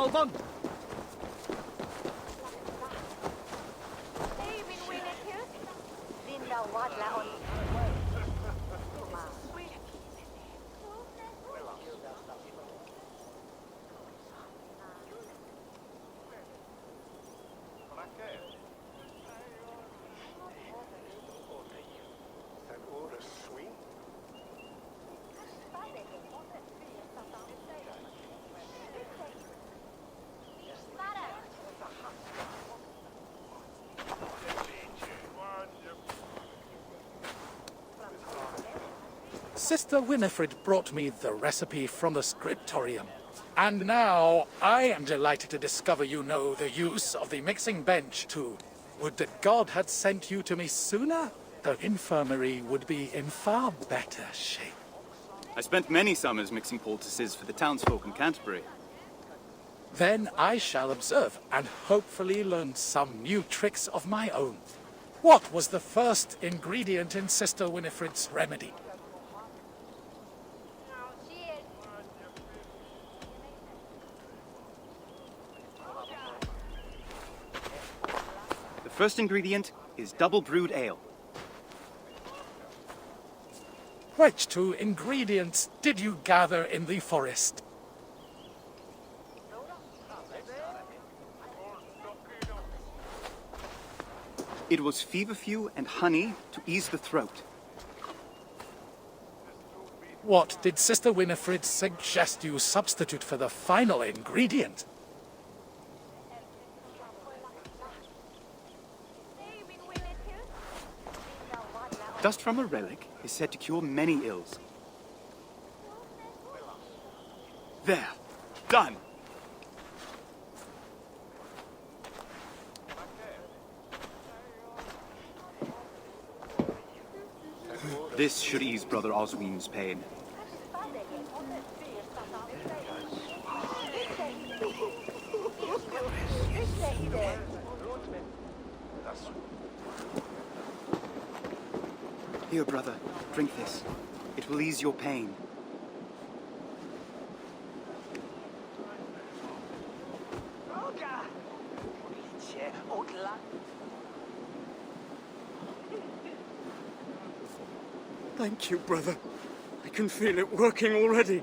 Alban! Sister Winifred brought me the recipe from the scriptorium. And now I am delighted to discover you know the use of the mixing bench too. Would that God had sent you to me sooner? The infirmary would be in far better shape. I spent many summers mixing poultices for the townsfolk in Canterbury. Then I shall observe and hopefully learn some new tricks of my own. What was the first ingredient in Sister Winifred's remedy? The first ingredient is double brewed ale. Which two ingredients did you gather in the forest? It was feverfew and honey to ease the throat. What did Sister Winifred suggest you substitute for the final ingredient? Dust from a relic is said to cure many ills. There. Done. This should ease Brother Osween's pain. Here, brother, drink this. It will ease your pain. Thank you, brother. I can feel it working already.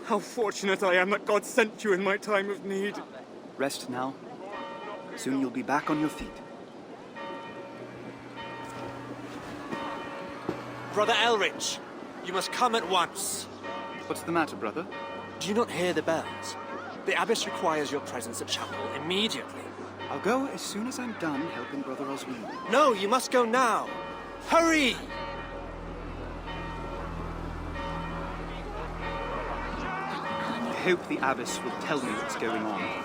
How fortunate I am that God sent you in my time of need. Rest now. Soon you'll be back on your feet. Brother Elrich, you must come at once. What's the matter, brother? Do you not hear the bells? The abbess requires your presence at chapel immediately. I'll go as soon as I'm done helping Brother Osween. No, you must go now. Hurry! I hope the abbess will tell me what's going on.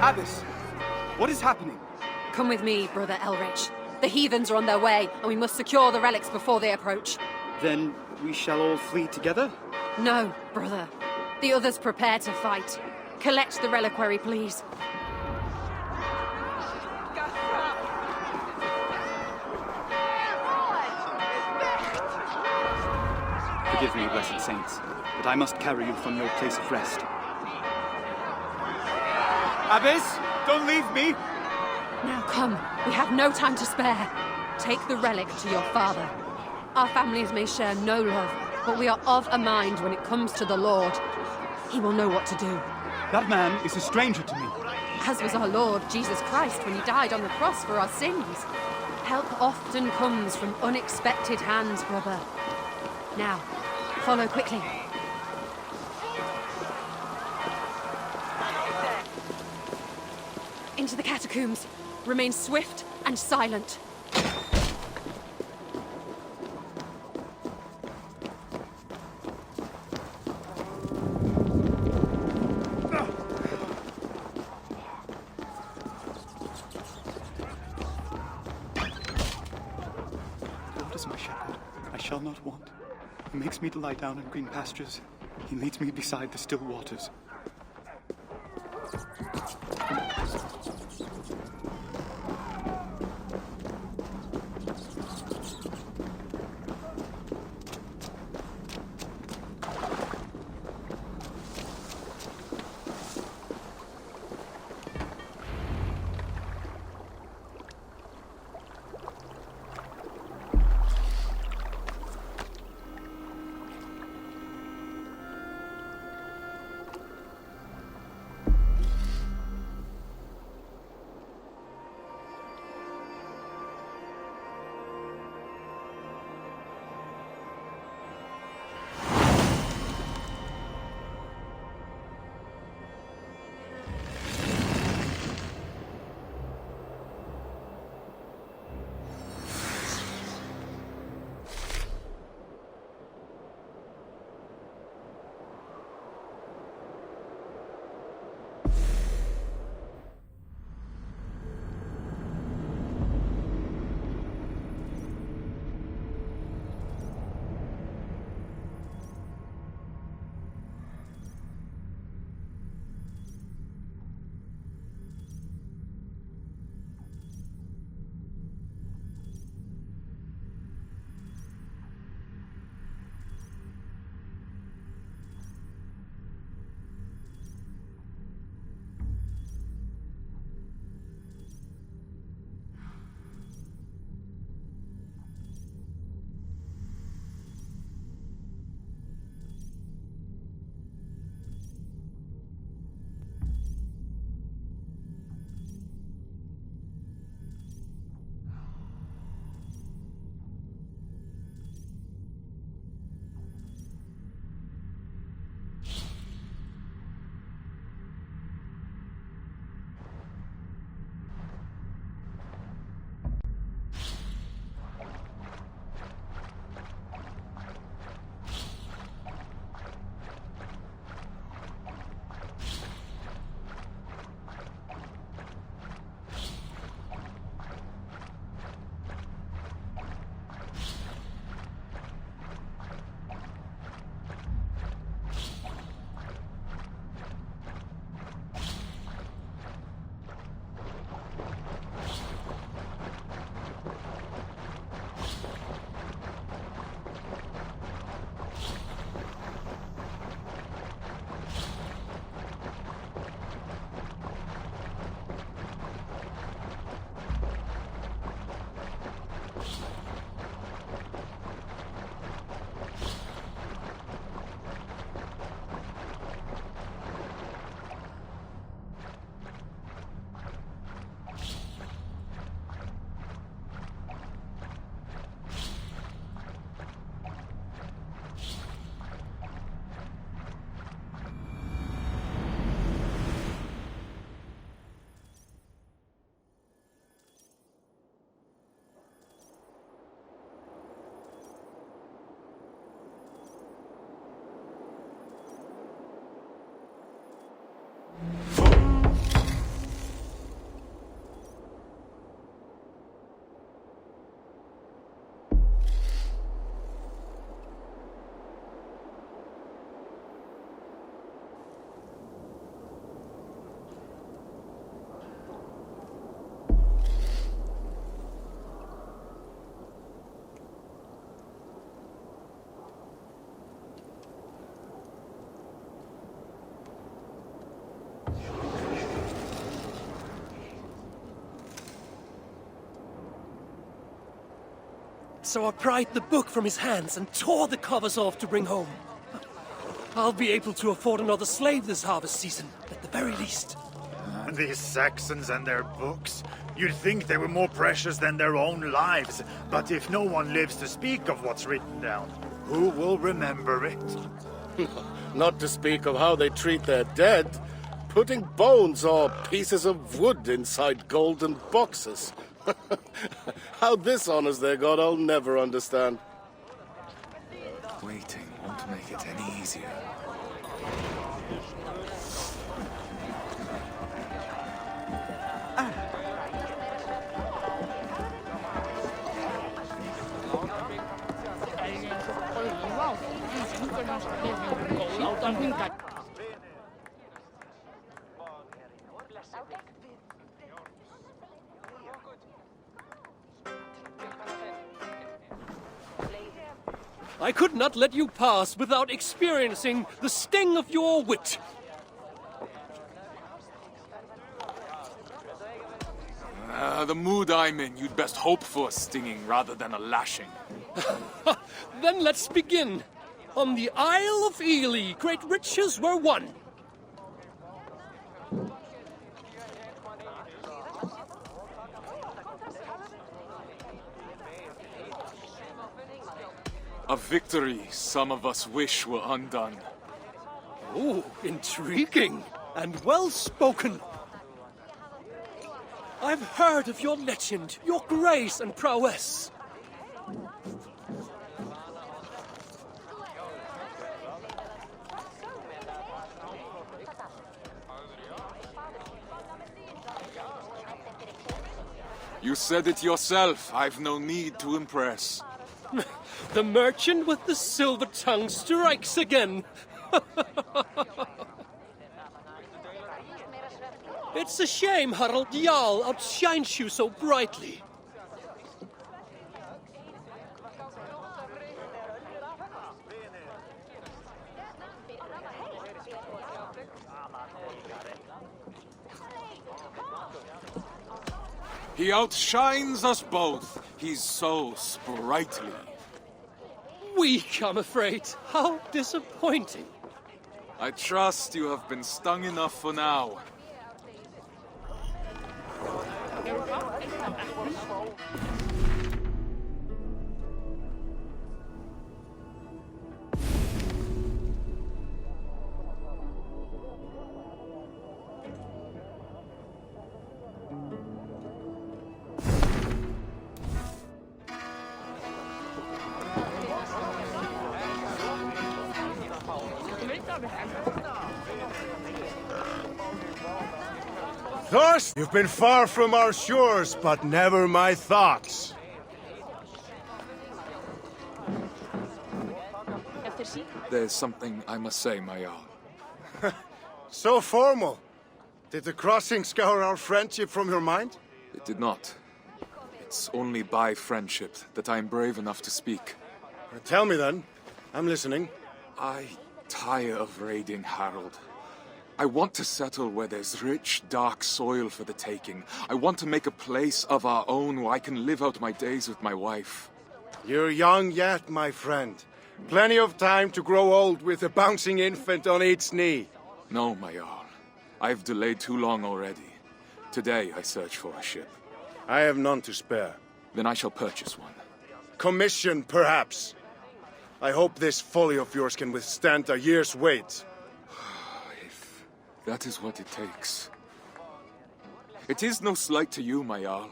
Abbess, what is happening? Come with me, Brother Elrich. The heathens are on their way, and we must secure the relics before they approach. Then we shall all flee together? No, brother. The others prepare to fight. Collect the reliquary, please. Forgive me, blessed saints, but I must carry you from your place of rest. Abbess, don't leave me! Now come, we have no time to spare. Take the relic to your father. Our families may share no love, but we are of a mind when it comes to the Lord. He will know what to do. That man is a stranger to me. As was our Lord Jesus Christ when he died on the cross for our sins. Help often comes from unexpected hands, brother. Now, follow quickly. into the catacombs. Remain swift and silent. Lord is my shepherd, I shall not want. He makes me to lie down in green pastures. He leads me beside the still waters. So I pried the book from his hands and tore the covers off to bring home. I'll be able to afford another slave this harvest season, at the very least. These Saxons and their books. You'd think they were more precious than their own lives, but if no one lives to speak of what's written down, who will remember it? Not to speak of how they treat their dead. putting bones or pieces of wood inside golden boxes. How this honors their god, I'll never understand. Waiting won't make it any easier. I could not let you pass without experiencing the sting of your wit. The mood I'm in, you'd best hope for a stinging rather than a lashing. Then let's begin. On the Isle of Ely, great riches were won. A victory some of us wish were undone. Oh, intriguing and well spoken. I've heard of your legend, your grace and prowess. You said it yourself. I've no need to impress. The merchant with the silver tongue strikes again. It's a shame Harald Jarl outshines you so brightly. He outshines us both. He's so sprightly. Weak, I'm afraid. How disappointing. I trust you have been stung enough for now. Thorst, you've been far from our shores, but never my thoughts. There's something I must say, my Jarl. So formal. Did the crossing scour our friendship from your mind? It did not. It's only by friendship that I'm brave enough to speak. Tell me then. I'm listening. I tire of raiding Harald. I want to settle where there's rich, dark soil for the taking. I want to make a place of our own where I can live out my days with my wife. You're young yet, my friend. Plenty of time to grow old with a bouncing infant on each knee. No, my Jarl. I've delayed too long already. Today I search for a ship. I have none to spare. Then I shall purchase one. Commission, perhaps. I hope this folly of yours can withstand a year's wait. If that is what it takes. It is no slight to you, my Jarl.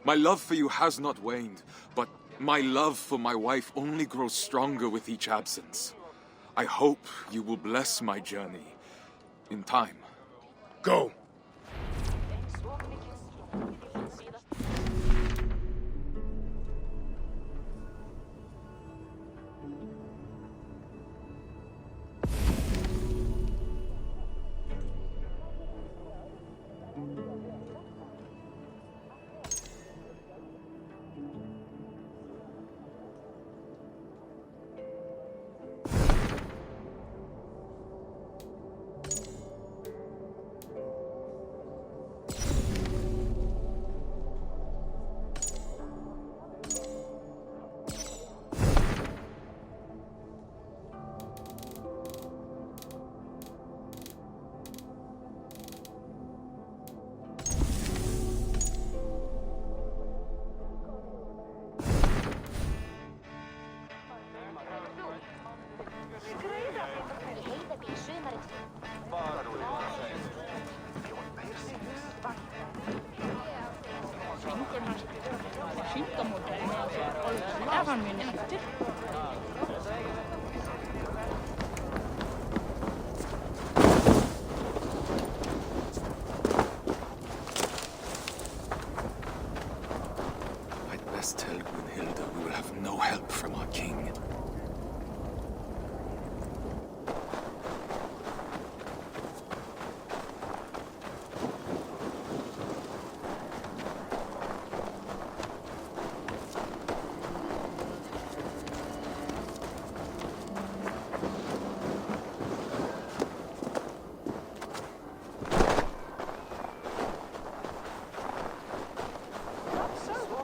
My love for you has not waned, but my love for my wife only grows stronger with each absence. I hope you will bless my journey in time. Go! Der var min häftigt. I'd best tell Gunhilda we will have no help from our king.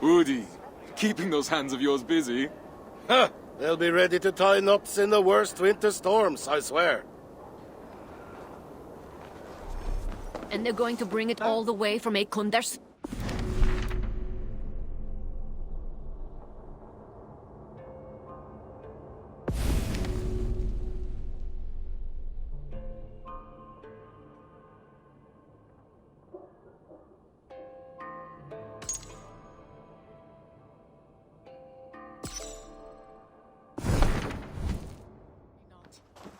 Woody, keeping those hands of yours busy. Huh, they'll be ready to tie knots in the worst winter storms, I swear. And they're going to bring it all the way from Eikunders?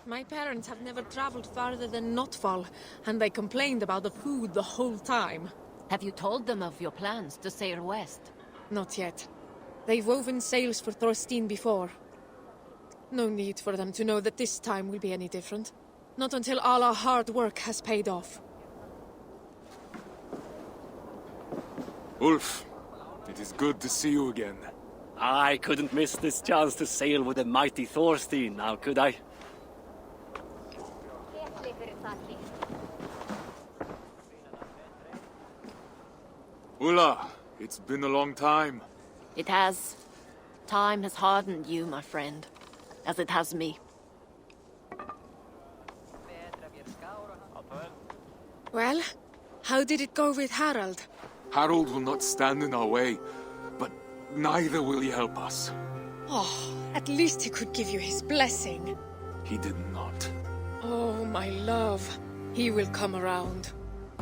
My parents have never traveled farther than Notfall, and they complained about the food the whole time. Have you told them of your plans to sail west? Not yet. They've woven sails for Thorstein before. No need for them to know that this time will be any different. Not until all our hard work has paid off. Ulf, it is good to see you again. I couldn't miss this chance to sail with the mighty Thorstein, now could I? Ulla, it's been a long time. It has. Time has hardened you, my friend, as it has me. Well, how did it go with Harald? Harold will not stand in our way, but neither will he help us. Oh, at least he could give you his blessing. He did not. Oh, my love. He will come around.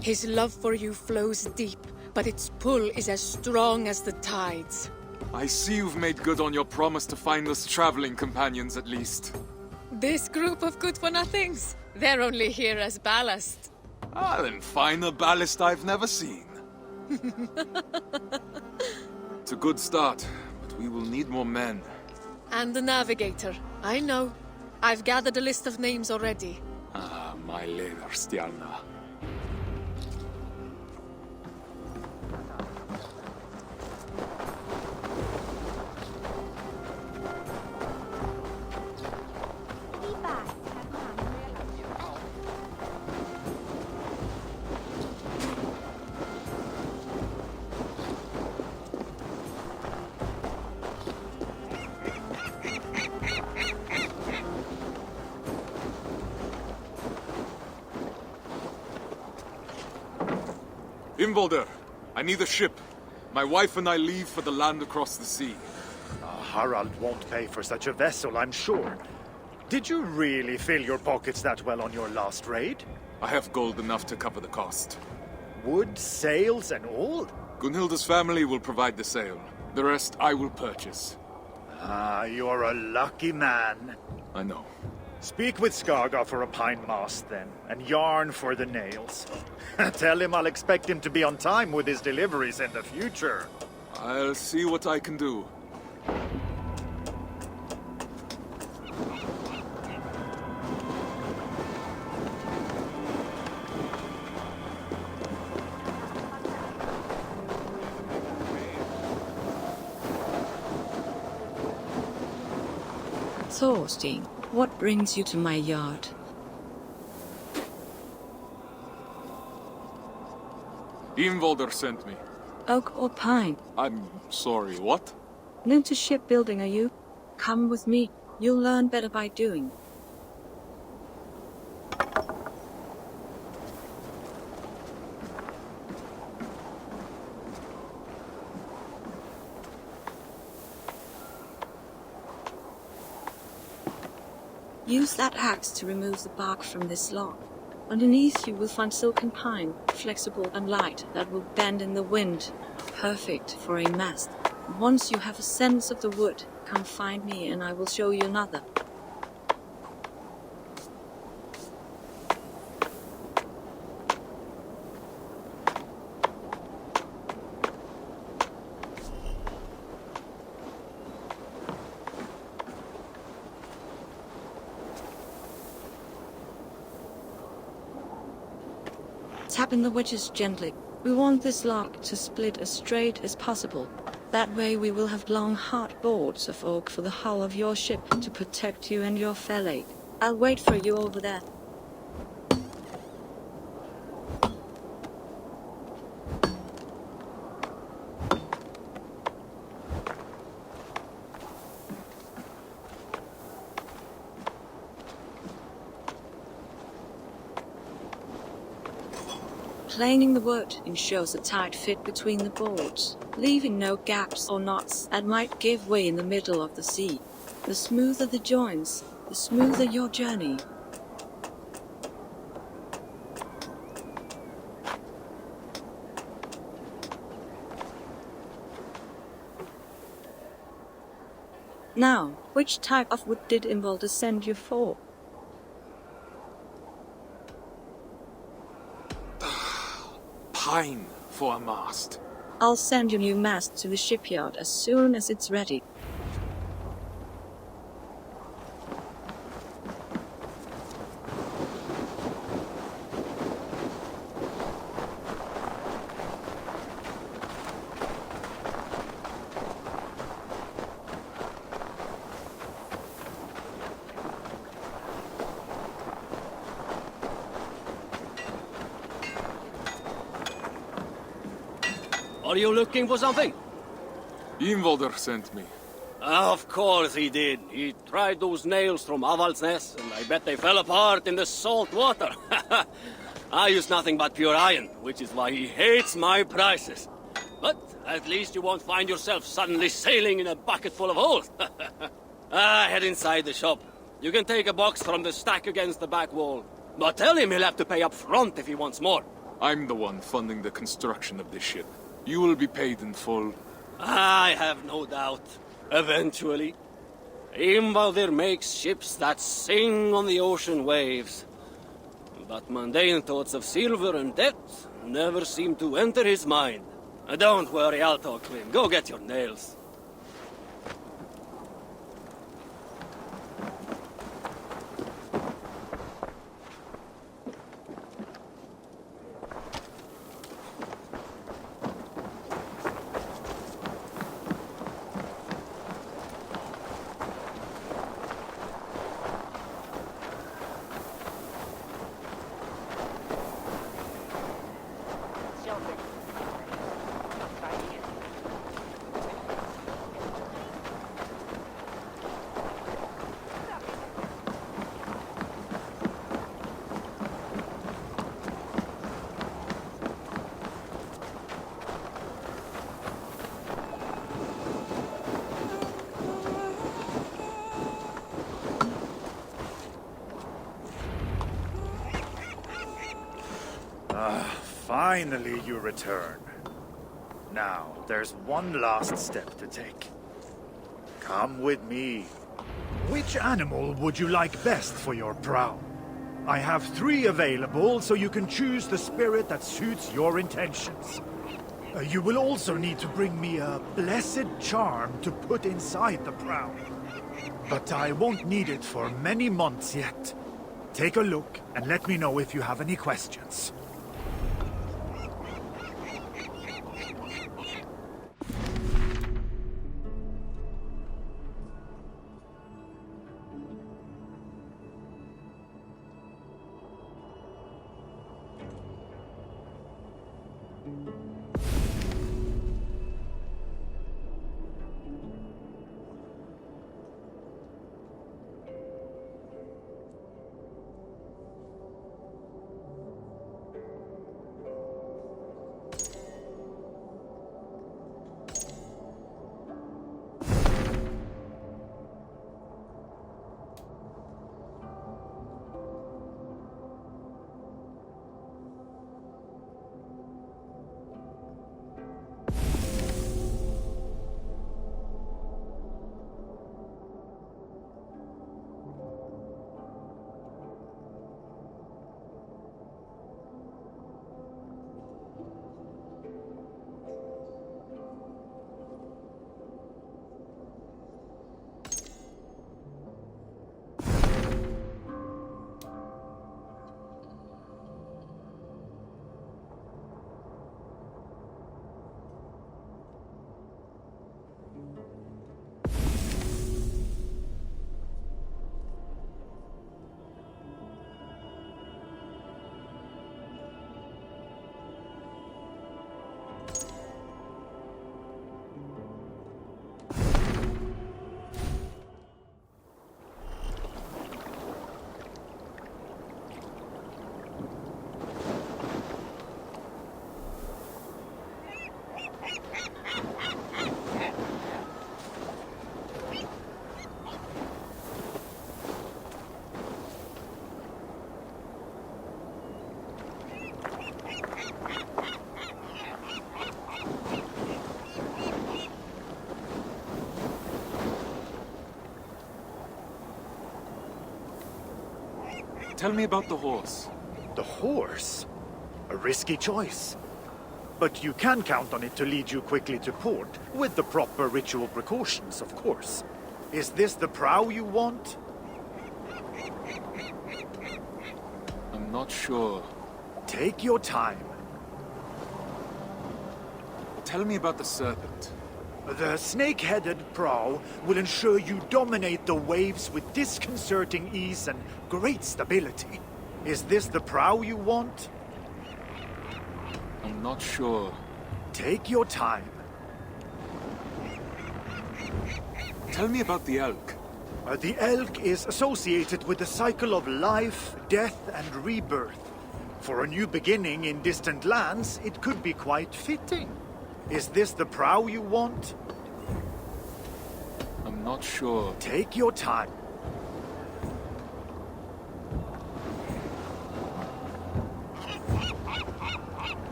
His love for you flows deep, but its pull is as strong as the tides. I see you've made good on your promise to find us traveling companions at least. This group of good-for-nothings, they're only here as ballast. Ah, then finer ballast I've never seen. It's a good start, but we will need more men. And the navigator, I know. I've gathered a list of names already. Ah, my Leðurstjarna. Imvolder, I need a ship. My wife and I leave for the land across the sea. Harald won't pay for such a vessel, I'm sure. Did you really fill your pockets that well on your last raid? I have gold enough to cover the cost. Wood, sails, and all? Gunhilda's family will provide the sail. The rest I will purchase. Ah, you're a lucky man. I know. Speak with Skaga for a pine mast, then, and yarn for the nails. Tell him I'll expect him to be on time with his deliveries in the future. I'll see what I can do. Thorstein, what brings you to my yard? Imvolder sent me. Oak or pine? I'm sorry, what? New to shipbuilding, are you? Come with me. You'll learn better by doing. Use that axe to remove the bark from this log. Underneath you will find silken pine, flexible and light, that will bend in the wind. Perfect for a mast. Once you have a sense of the wood, come find me and I will show you another. Tap in the wedges gently. We want this log to split as straight as possible. That way we will have long, hard boards of oak for the hull of your ship to protect you and your valet. I'll wait for you over there. Planing the wood ensures a tight fit between the boards, leaving no gaps or knots that might give way in the middle of the sea. The smoother the joints, the smoother your journey. Now, which type of wood did Imbolde send you for? Pine for a mast. I'll send your new mast to the shipyard as soon as it's ready. Are you looking for something? Ingvaldur sent me. Of course he did. He tried those nails from Avaldsnes, and I bet they fell apart in the salt water. I use nothing but pure iron, which is why he hates my prices. But at least you won't find yourself suddenly sailing in a bucket full of holes. Head inside the shop. You can take a box from the stack against the back wall. But tell him he'll have to pay up front if he wants more. I'm the one funding the construction of this ship. You will be paid in full. I have no doubt. Eventually. Imbaldir makes ships that sing on the ocean waves. But mundane thoughts of silver and debt never seem to enter his mind. Don't worry, I'll talk to him. Go get your nails. Finally you return. Now, there's one last step to take. Come with me. Which animal would you like best for your prow? I have 3 available, so you can choose the spirit that suits your intentions. You will also need to bring me a blessed charm to put inside the prow. But I won't need it for many months yet. Take a look and let me know if you have any questions. Tell me about the horse. The horse? A risky choice. But you can count on it to lead you quickly to port, with the proper ritual precautions, of course. Is this the prow you want? I'm not sure. Take your time. Tell me about the serpent. The snake-headed prow will ensure you dominate the waves with disconcerting ease and great stability. Is this the prow you want? I'm not sure. Take your time. Tell me about the elk. The elk is associated with the cycle of life, death, and rebirth. For a new beginning in distant lands, it could be quite fitting. Is this the prow you want? I'm not sure. Take your time.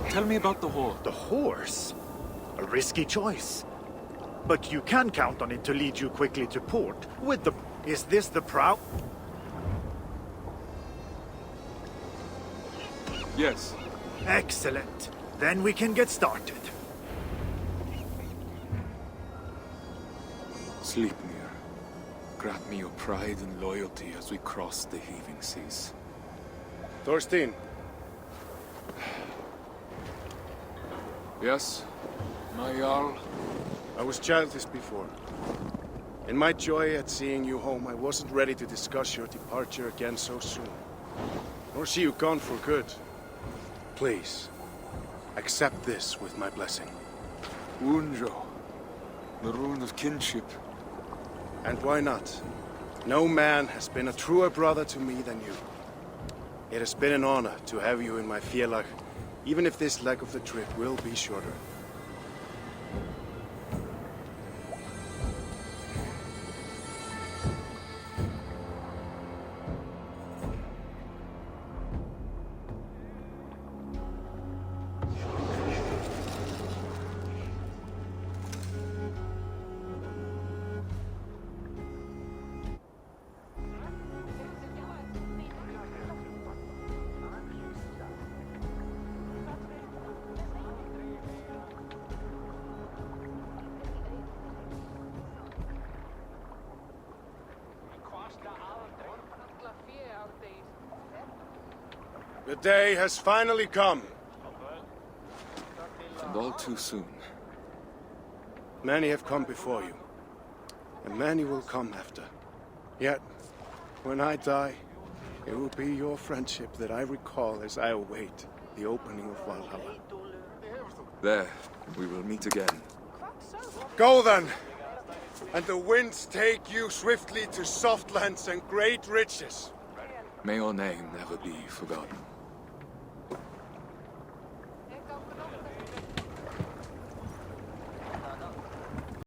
Tell me about the horse. The horse? A risky choice. But you can count on it to lead you quickly to port, with the... Is this the prow? Yes. Excellent. Then we can get started. Sleipnir, grant me your pride and loyalty as we cross the heaving seas. Thorstein. Yes, my Jarl. I was childless before. In my joy at seeing you home, I wasn't ready to discuss your departure again so soon. Nor see you gone for good. Please, accept this with my blessing. Unjo, the rune of kinship. And why not? No man has been a truer brother to me than you. It has been an honor to have you in my Félagið, even if this leg of the trip will be shorter. The day has finally come. And all too soon. Many have come before you, and many will come after. Yet, when I die, it will be your friendship that I recall as I await the opening of Valhalla. There, we will meet again. Go then, and the winds take you swiftly to soft lands and great riches. May your name never be forgotten.